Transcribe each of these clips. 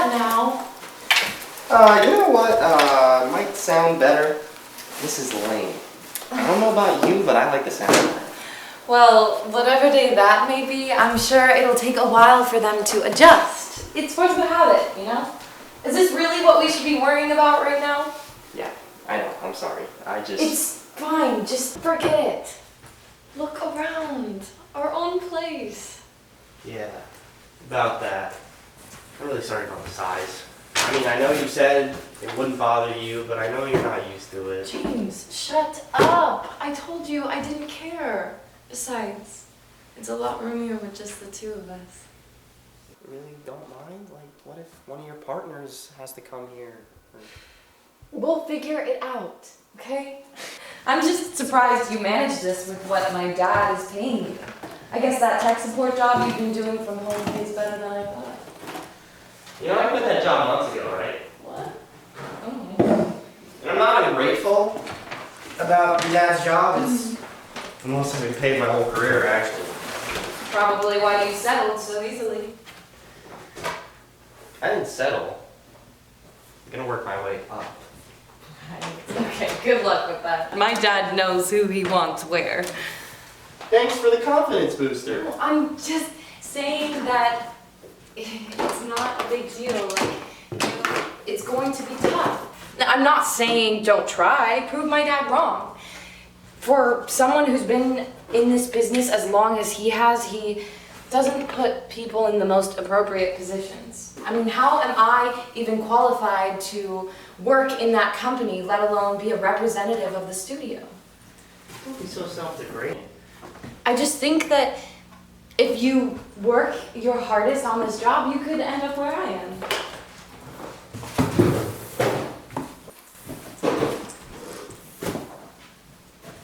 What now? You know what? Might sound better. This is lame. I don't know about you, but I like the sound of that. Well, whatever day that may be, I'm sure it'll take a while for them to adjust. It's force of habit, you know? Is this really what we should be worrying about right now? Yeah, I know. I'm sorry. It's fine. Just forget it. Look around. Our own place. Yeah, about that. I'm really sorry about the size. I mean, I know you said it wouldn't bother you, but I know you're not used to it. James, shut up. I told you I didn't care. Besides, it's a lot roomier with just the two of us. You really don't mind? Like, what if one of your partners has to come here? We'll figure it out, okay? I'm just surprised you managed this with what my dad is paying you. I guess that tech support job you've been doing from home pays better than I thought. You know, I quit that job months ago, right? What? Oh. And I'm not ungrateful about your dad's job. It's the most I've been paid my whole career, actually. Probably why you settled so easily. I didn't settle. I'm gonna work my way up. Okay, good luck with that. My dad knows who he wants where. Thanks for the confidence booster. Well, I'm just saying that it's not a big deal. Like, it's going to be tough. Now, I'm not saying don't try. Prove my dad wrong. For someone who's been in this business as long as he has, he doesn't put people in the most appropriate positions. I mean, how am I even qualified to work in that company, let alone be a representative of the studio? Don't be so self-degrading. I just think that if you work your hardest on this job, you could end up where I am.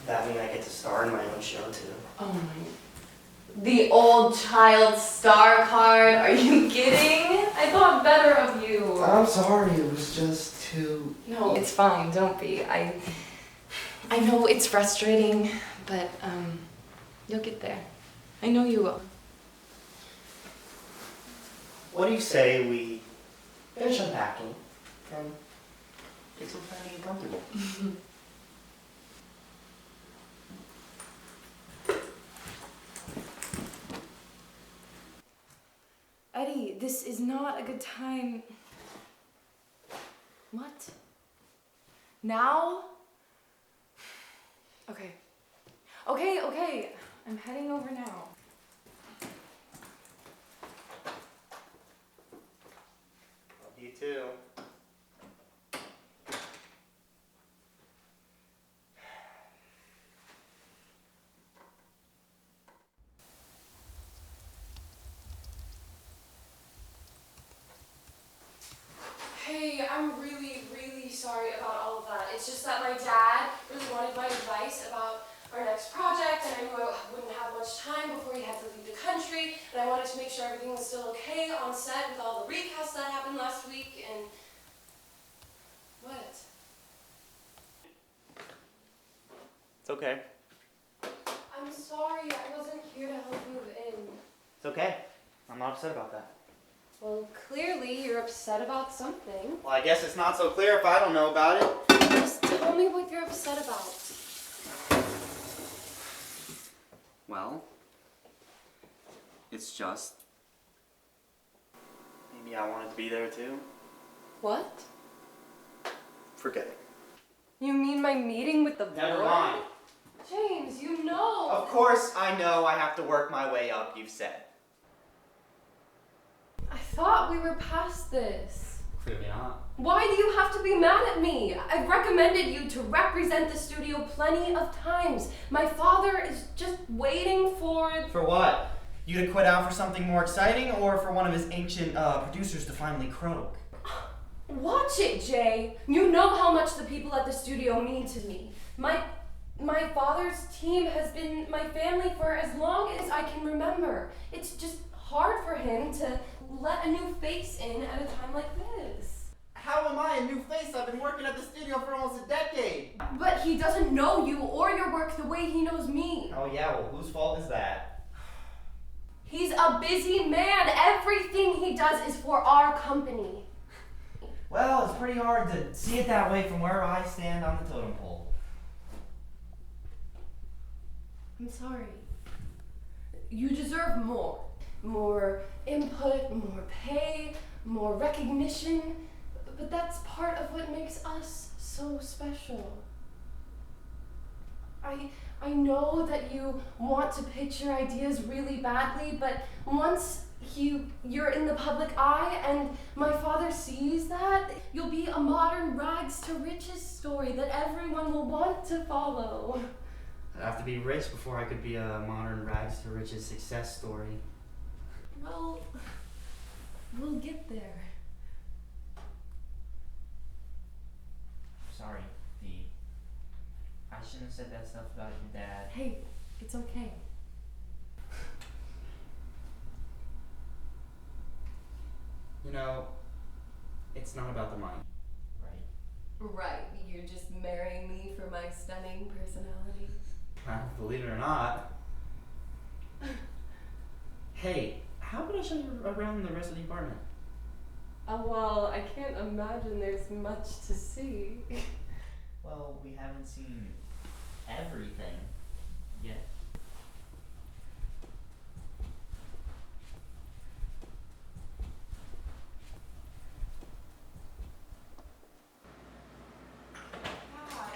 That mean I get to star in my own show too? Oh my. The old child star card? Are you kidding? I thought better of you. I'm sorry, it was just too... No, it's fine, don't be. I know it's frustrating, but you'll get there. I know you will. What do you say we finish unpacking and get some time to get comfortable? Eddie, this is not a good time. What? Now? Okay. Okay. I'm heading over now. Love you too. Hey, I'm really sorry about all of that. It's just that my dad really wanted my advice about our next project, and I knew I wouldn't have much time before he had to leave the country, and I wanted to make sure everything was still okay on set with all the recasts that happened last week, and... What? It's okay. I'm sorry, I wasn't here to help move in. It's okay. I'm not upset about that. Well, clearly you're upset about something. Well, I guess it's not so clear if I don't know about it. Just tell me what you're upset about. Well, it's just... maybe I wanted to be there too. What? Forget it. You mean my meeting with the board? Never mind. James, you know. Of course I know I have to work my way up, you said. I thought we were past this. Clearly not. Why do you have to be mad at me? I've recommended you to represent the studio plenty of times. My father is just waiting for... For what? You to quit out for something more exciting, or for one of his ancient producers to finally croak? Watch it, Jay. You know how much the people at the studio mean to me. My father's team has been my family for as long as I can remember. It's just hard for him to let a new face in at a time like this. How am I a new face? I've been working at the studio for almost a decade. But he doesn't know you or your work the way he knows me. Oh yeah, well whose fault is that? He's a busy man. Everything he does is for our company. Well, it's pretty hard to see it that way from where I stand on the totem pole. I'm sorry. You deserve more. More input, more pay, more recognition. But that's part of what makes us so special. I know that you want to pitch your ideas really badly, but once you're in the public eye and my father sees that, you'll be a modern rags to riches story that everyone will want to follow. I'd have to be rich before I could be a modern rags to riches success story. Well, we'll get there. Sorry, Dee. I shouldn't have said that stuff about your dad. Hey, it's okay. You know, it's not about the money, right? Right, you're just marrying me for my stunning personality. Believe it or not. Hey, how about I show you around the rest of the apartment? Oh, well, I can't imagine there's much to see. Well, we haven't seen everything yet.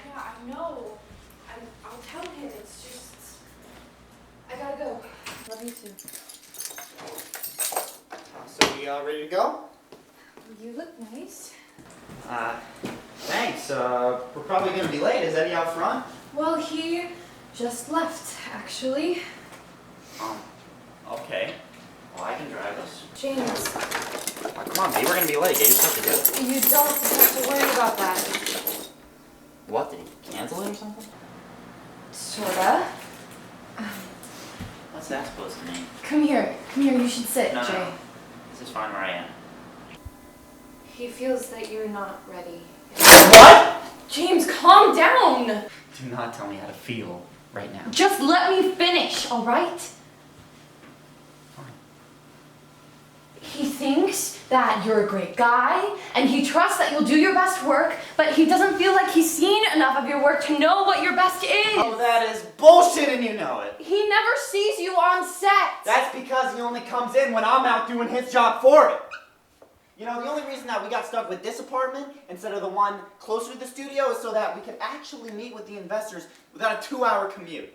Yeah, I know. I'll tell him, it's just... I gotta go. Love you too. So we all ready to go? You look nice. Thanks. We're probably gonna be late. Is Eddie out front? Well, he just left, actually. Okay. Well, I can drive us. James, Come on, babe. We're gonna be late. Get your stuff together. you don't have to worry about that. What? Did he cancel it or something? Sorta. What's that supposed to mean? Come here, you should sit, No, Jay. no. This is fine where I am. He feels that you're not ready. What? James, calm down! Do not tell me how to feel right now. Just let me finish, alright? Fine. He thinks that you're a great guy, and he trusts that you'll do your best work, but he doesn't feel like he's seen enough of your work to know what your best is. Oh, that is bullshit and you know it. He never sees you on set. That's because he only comes in when I'm out doing his job for him. You know, the only reason that we got stuck with this apartment instead of the one closer to the studio is so that we could actually meet with the investors without a 2-hour commute.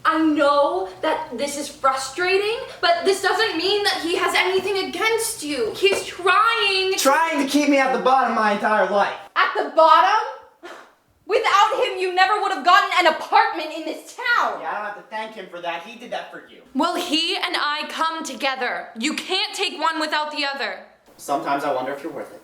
I know that this is frustrating, but this doesn't mean that he has anything against you. He's trying. Trying to keep me at the bottom my entire life. At the bottom? Without him, you never would have gotten an apartment in this town. Yeah, I don't have to thank him for that. He did that for you. Well, he and I come together. You can't take one without the other. Sometimes I wonder if you're worth it.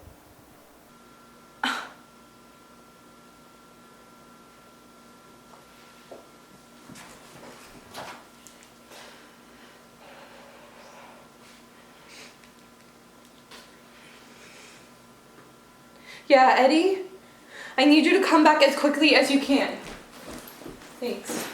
Yeah, Eddie, I need you to come back as quickly as you can. Thanks.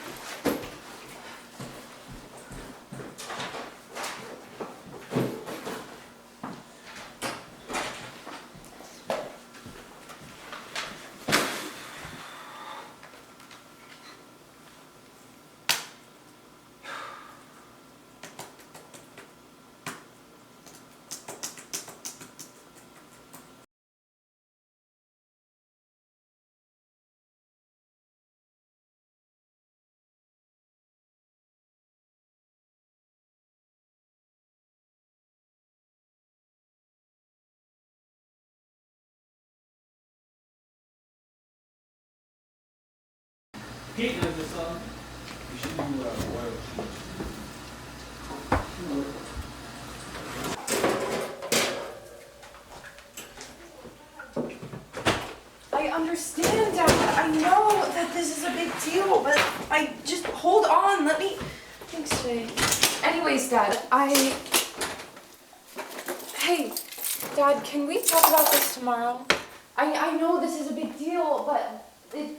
Pete knows this song. You should do oil. I understand, Dad. I know that this is a big deal, but I just hold on. Let me. Thanks, Jay. Anyways, Dad, Hey, Dad, can we talk about this tomorrow? I know this is a big deal, but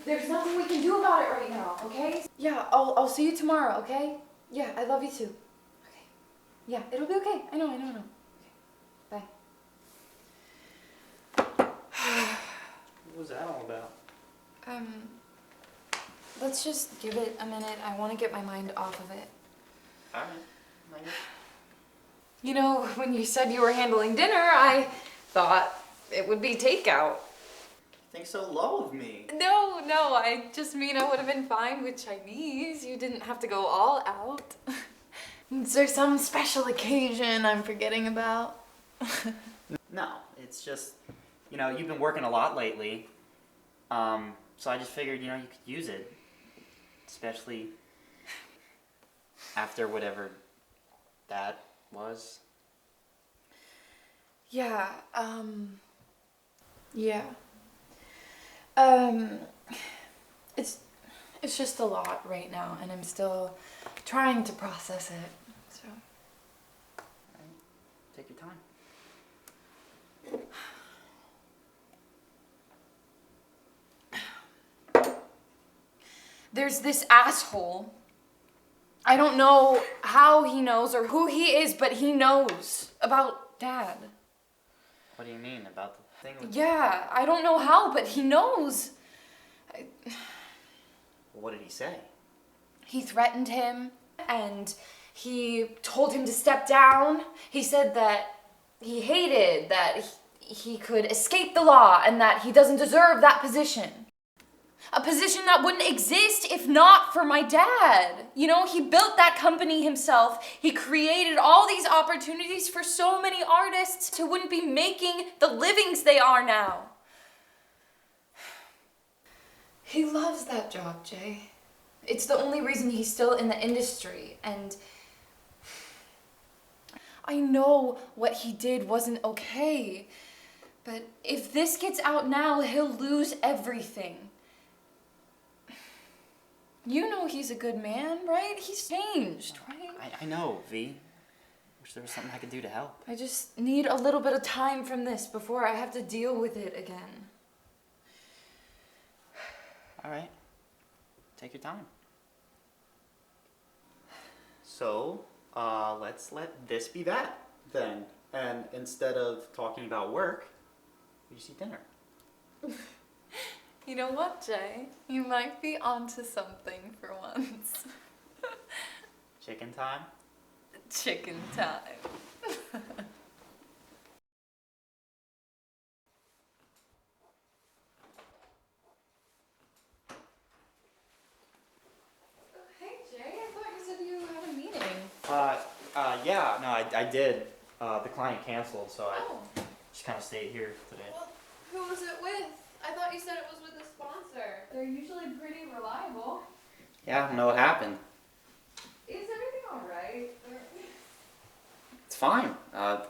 there's nothing we can do about it right now, okay? Yeah, I'll see you tomorrow, okay? Yeah, I love you too. Okay. Yeah, it'll be okay. I know. Okay. Bye. was that all about? Let's just give it a minute. I want to get my mind off of it. Alright. You know, when you said you were handling dinner, I thought it would be takeout. Think so low of me. No, I just mean I would have been fine with Chinese. You didn't have to go all out. Is there some special occasion I'm forgetting about? No, it's just, you've been working a lot lately. So I just figured, you could use it. Especially after whatever that was. Yeah. It's just a lot right now, and I'm still trying to process it, so. Take your time. There's this asshole. I don't know how he knows or who he is, but he knows about Dad. What do you mean about the thing with... Yeah, I don't know how, but he knows. What did he say? He threatened him, and he told him to step down. He said that he hated that he could escape the law and that he doesn't deserve that position. A position that wouldn't exist if not for my dad. You know, he built that company himself. He created all these opportunities for so many artists who wouldn't be making the livings they are now. He loves that job, Jay. It's the only reason he's still in the industry, and I know what he did wasn't okay, but if this gets out now, he'll lose everything. You know he's a good man, right? He's changed, right? I know, V. Wish there was something I could do to help. I just need a little bit of time from this before I have to deal with it again. All right. Take your time. So, let's let this be that, then. And instead of talking about work, we just eat dinner. You know what, Jay? You might be onto something for once. Chicken time? Chicken time. Hey, Jay, I thought you said you had a meeting. Yeah, no, I did. The client canceled, so I Oh. just kind of stayed here today. Well, who was it with? I thought you said it was with a sponsor. They're usually pretty reliable. Yeah, I don't know what happened. Is everything alright? It's fine. I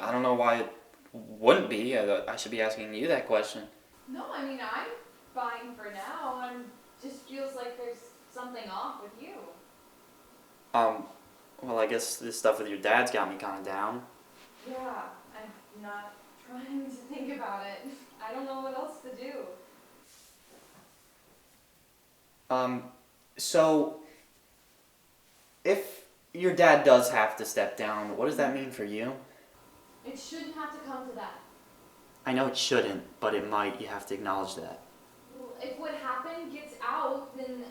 don't know why it wouldn't be. I should be asking you that question. No, I mean, I'm fine for now. It just feels like there's something off with you. Well, I guess this stuff with your dad's got me kind of down. Yeah, I'm not trying to think about it. I don't know what else to do. So, if your dad does have to step down, what does that mean for you? It shouldn't have to come to that. I know it shouldn't, but it might. You have to acknowledge that. Well, if what happened gets out, then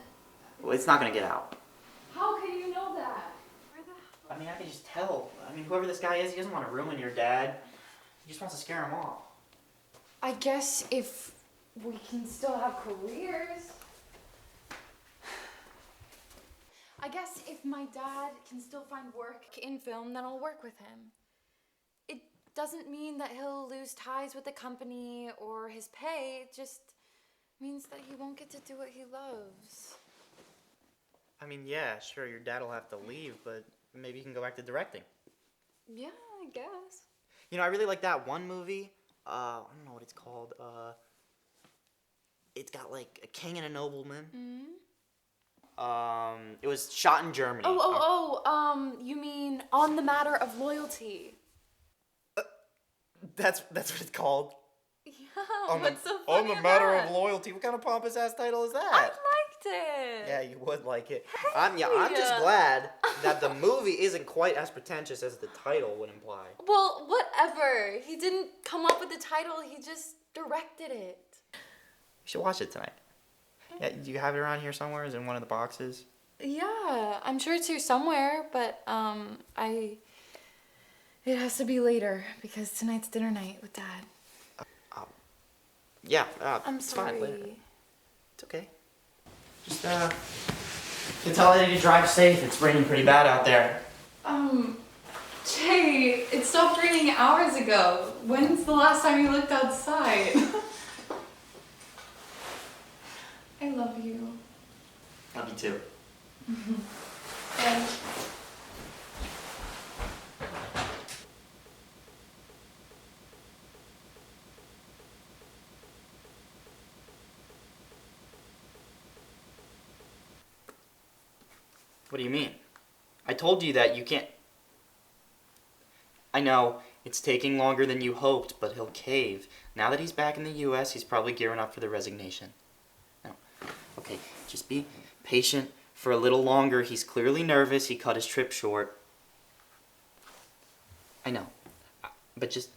Well, it's not going to get out. how can you know that? I mean, I can just tell. I mean, whoever this guy is, he doesn't want to ruin your dad. He just wants to scare him off. I guess if we can still have careers. I guess if my dad can still find work in film, then I'll work with him. It doesn't mean that he'll lose ties with the company or his pay. It just means that he won't get to do what he loves. I mean, yeah, sure, your dad will have to leave, but maybe you can go back to directing. Yeah, I guess. You know, I really like that one movie. I don't know what it's called. It's got like a king and a nobleman. Mm-hmm. It was shot in Germany. You mean On the Matter of Loyalty? That's what it's called. Yeah, what's so funny about that? Loyalty. What kind of pompous ass title is that? I liked it. Yeah, you would like it. I'm just glad that the movie isn't quite as pretentious as the title would imply. Well, whatever. He didn't come up with the title, he just directed it. should watch it tonight. Yeah, do you have it around here somewhere? Is it in one of the boxes? Yeah, I'm sure it's here somewhere, but it has to be later because tonight's dinner night with Dad. Yeah, I'm it's fine. Later. sorry. It's okay. Just, you tell Eddie to drive safe. It's raining pretty bad out there. Jay, it stopped raining hours ago. When's the last time you looked outside? I love you. Love you too. Bye. What do you mean? I told you that you can't... I know, it's taking longer than you hoped, but he'll cave. Now that he's back in the U.S., he's probably gearing up for the resignation. No. Okay, just be patient for a little longer. He's clearly nervous. He cut his trip short. I know. But just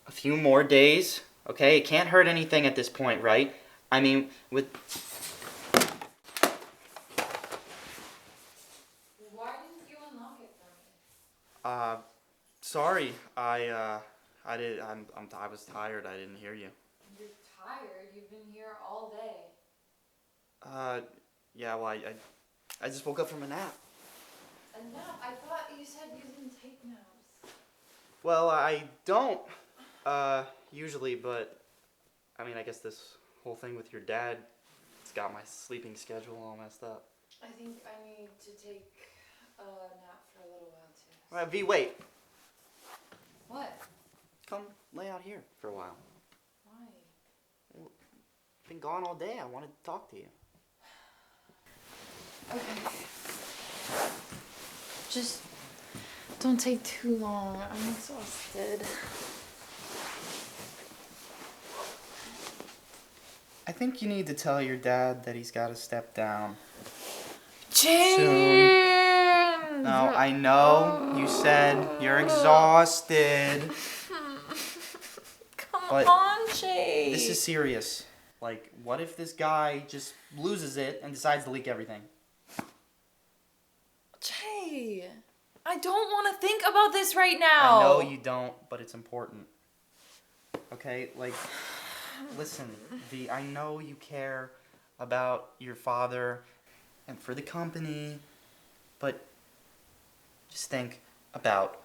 a few more days, okay? It can't hurt anything at this point, right? I mean, with... Why didn't you unlock it for me? Sorry. I was tired. I didn't hear you. You're tired. You've been here all day. Yeah, well, I just woke up from a nap. A nap? I thought you said you didn't take naps. Well, I don't, usually, but, I mean, I guess this whole thing with your dad, it's got my sleeping schedule all messed up. I think I need to take a nap for a little while too. All right, V, wait. What? Come lay out here for a while. Why? Been gone all day. I wanted to talk to you. Okay. Just don't take too long. I'm exhausted. I think you need to tell your dad that he's got to step down. James! No, I know you said you're exhausted. Come But on, Jay. This is serious. Like, what if this guy just loses it and decides to leak everything? Jay, I don't want to think about this right now. I know you don't, but it's important. Okay, like, listen, V, I know you care about your father and for the company, but just think about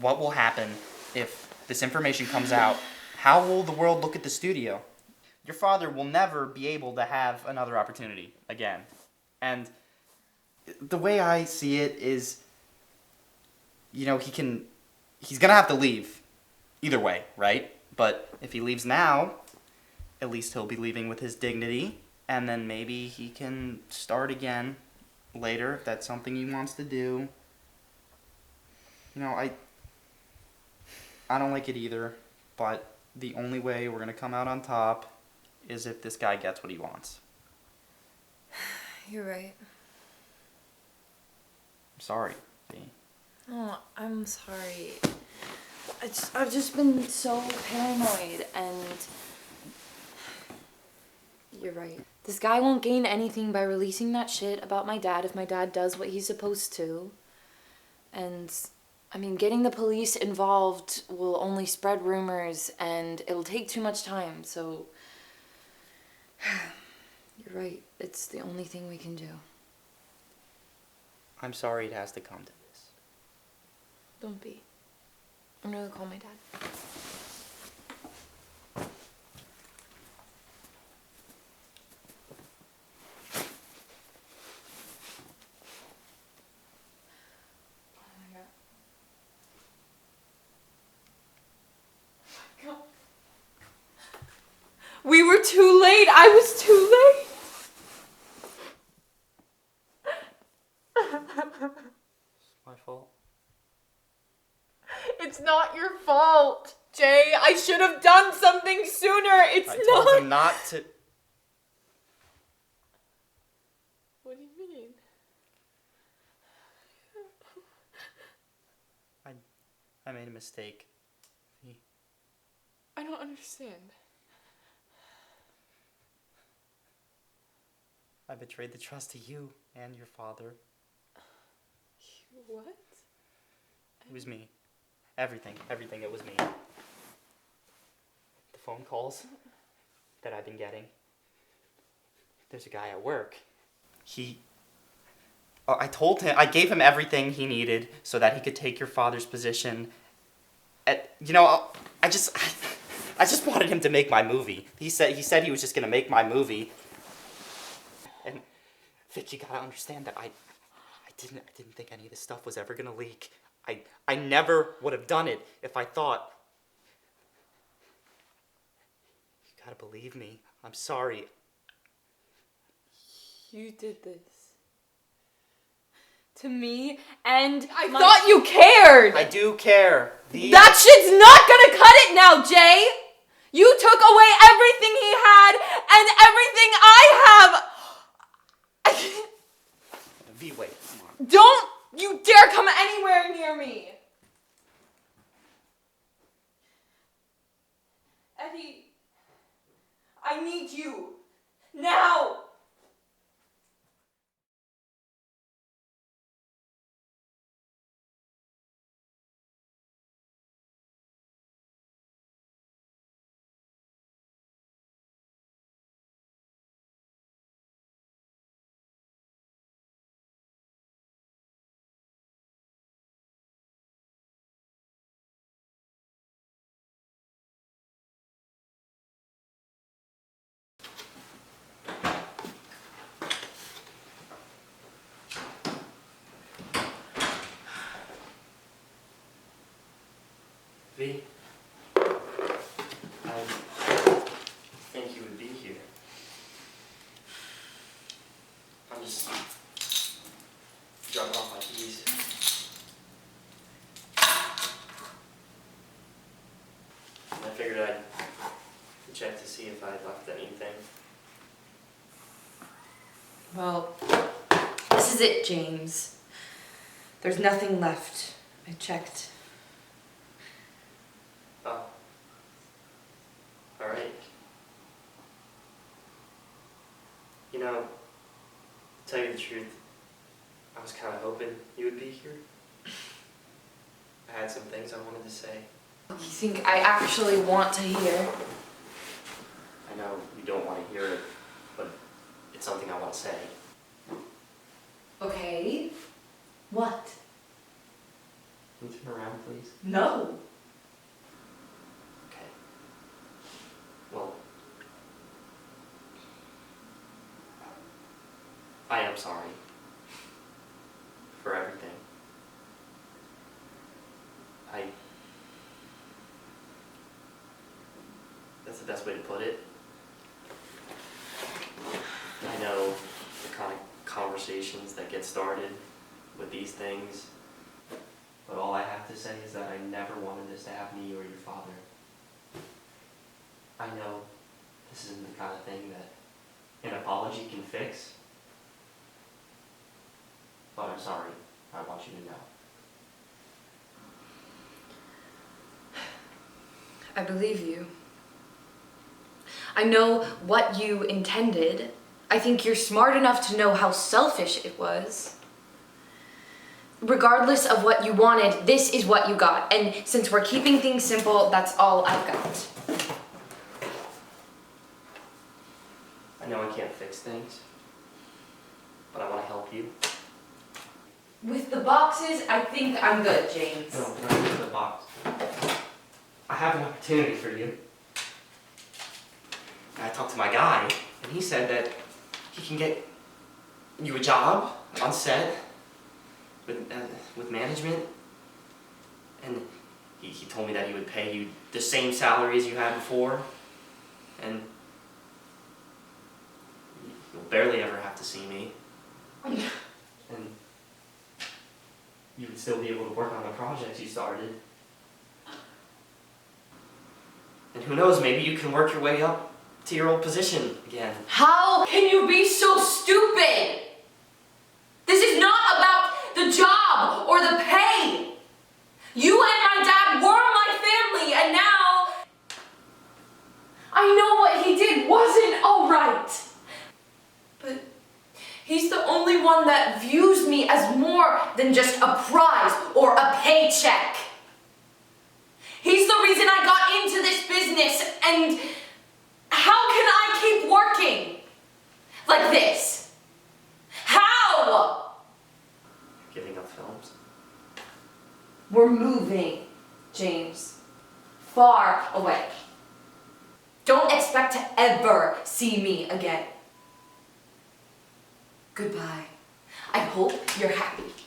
what will happen if this information comes out. How will the world look at the studio? Your father will never be able to have another opportunity again. And the way I see it is, you know, he's gonna have to leave either way, right? But if he leaves now, at least he'll be leaving with his dignity, and then maybe he can start again later if that's something he wants to do. You know, I don't like it either, but the only way we're gonna come out on top is if this guy gets what he wants. You're right. I'm sorry, V. Oh, I'm sorry. I've just been so paranoid, and you're right. This guy won't gain anything by releasing that shit about my dad if my dad does what he's supposed to. And, I mean, getting the police involved will only spread rumors, and it'll take too much time, so... You're right. It's the only thing we can do. I'm sorry it has to come to this. Don't be. I'm gonna call my dad. Oh my God. We were too late. I was too late. It's my fault. It's not your fault, Jay. I should have done something sooner. It's I not. told him not to. What do you mean? I made a mistake. I don't understand. I betrayed the trust of you and your father. What? It was me. Everything, it was me. The phone calls that I've been getting. There's a guy at work. I gave him everything he needed so that he could take your father's position. I just wanted him to make my movie. He said he was just gonna make my movie. And Fitch, you gotta understand that I didn't think any of this stuff was ever gonna leak. I never would have done it if I thought. You gotta believe me. I'm sorry. You did this. To me, and I thought you cared! I do care. That shit's not gonna cut it now, Jay! You took away everything he had, and everything I have! V, wait, come on. Don't you dare come anywhere near me! Eddie, I need you. Now! V, I think you would be here. I'm just dropping off my keys. I figured I'd check to see if I'd left anything. Well, this is it, James. There's nothing left. I checked. Oh. Alright. You know, to tell you the truth, I was kind of hoping you would be here. I had some things I wanted to say. You think I actually want to hear? I know you don't want to hear it, but it's something I want to say. Okay. What? Can you turn around, please? No. Okay. Well, I am sorry for everything. That's the best way to put it. I know the kind of conversations that get started with these things, but all I have to say is that I never wanted this to have me or your father. I know this isn't the kind of thing that an apology can fix, but I'm sorry. I want you to know. I believe you. I know what you intended. I think you're smart enough to know how selfish it was. Regardless of what you wanted, this is what you got. And since we're keeping things simple, that's all I've got. I know I can't fix things, but I want to help you. With the boxes, I think I'm good, James. No, not with the box. I have an opportunity for you. I talked to my guy, and he said that he can get you a job on set with management, and he told me that he would pay you the same salary as you had before, and you'll barely ever have to see me, and you would still be able to work on the projects you started. And who knows, maybe you can work your way up to your old position again. How can you be so stupid? This is not about the job or the pay. You and my dad were my family, and now I know what he did wasn't all right. But than just a prize or a paycheck. He's the reason I got into this business, and how can I keep working like this? How? Giving up films. We're moving, James. Far away. Don't expect to ever see me again. Goodbye. I hope you're happy.